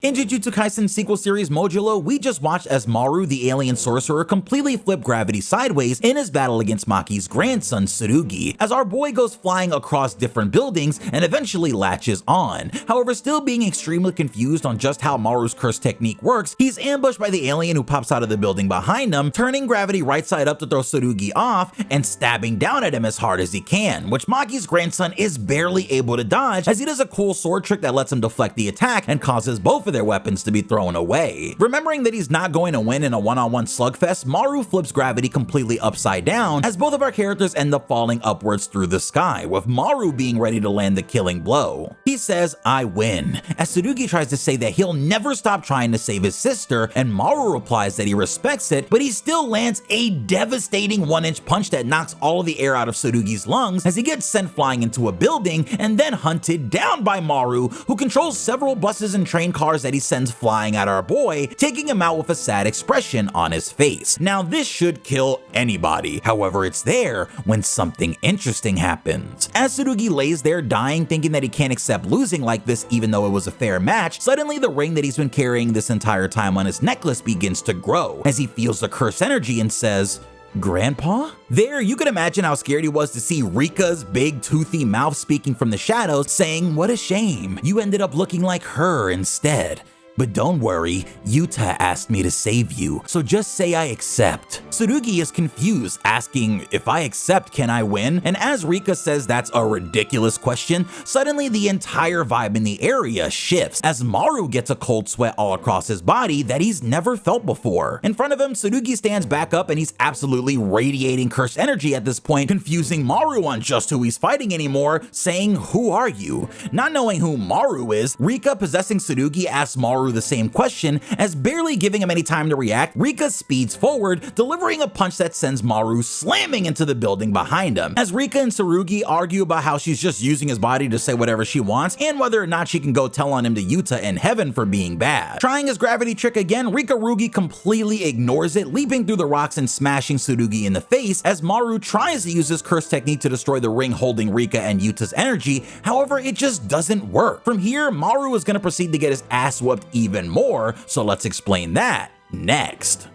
In Jujutsu Kaisen sequel series Modulo, we just watched as Maru the Alien sorcerer completely flip gravity sideways in his battle against Maki's grandson Tsurugi, as our boy goes flying across different buildings and eventually latches on. However, still being extremely confused on just how Maru's curse technique works, he's ambushed by the alien who pops out of the building behind him, turning gravity right side up to throw Tsurugi off and stabbing down at him as hard as he can, which Maki's grandson is barely able to dodge as he does a cool sword trick that lets him deflect the attack and causes both of their weapons to be thrown away. Remembering that he's not going to win in a one-on-one slugfest, Maru flips gravity completely upside down as both of our characters end up falling upwards through the sky, with Maru being ready to land the killing blow. He says, "I win," as Tsurugi tries to say that he'll never stop trying to save his sister, and Maru replies that he respects it, but he still lands a devastating 1-inch punch that knocks all of the air out of Tsurugi's lungs as he gets sent flying into a building and then hunted down by Maru, who controls several buses and train cars that he sends flying at our boy, taking him out with a sad expression on his face. Now this should kill anybody, however it's there when something interesting happens. As Tsurugi lays there dying, thinking that he can't accept losing like this even though it was a fair match, suddenly the ring that he's been carrying this entire time on his necklace begins to grow as he feels the curse energy and says, "Grandpa?" There, you could imagine how scared he was to see Rika's big toothy mouth speaking from the shadows saying, "What a shame, you ended up looking like her instead. But don't worry, Yuta asked me to save you, so just say I accept." Tsurugi is confused, asking, "If I accept, can I win?" And as Rika says that's a ridiculous question, suddenly the entire vibe in the area shifts as Maru gets a cold sweat all across his body that he's never felt before. In front of him, Tsurugi stands back up and he's absolutely radiating cursed energy at this point, confusing Maru on just who he's fighting anymore, saying, "Who are you?" Not knowing who Maru is, Rika possessing Tsurugi asks Maru the same question, as barely giving him any time to react, Rika speeds forward, delivering a punch that sends Maru slamming into the building behind him. As Rika and Tsurugi argue about how she's just using his body to say whatever she wants, and whether or not she can go tell on him to Yuta in heaven for being bad. Trying his gravity trick again, Rika completely ignores it, leaping through the rocks and smashing Tsurugi in the face as Maru tries to use his curse technique to destroy the ring holding Rika and Yuta's energy, however it just doesn't work. From here, Maru is going to proceed to get his ass whooped even more, so let's explain that next.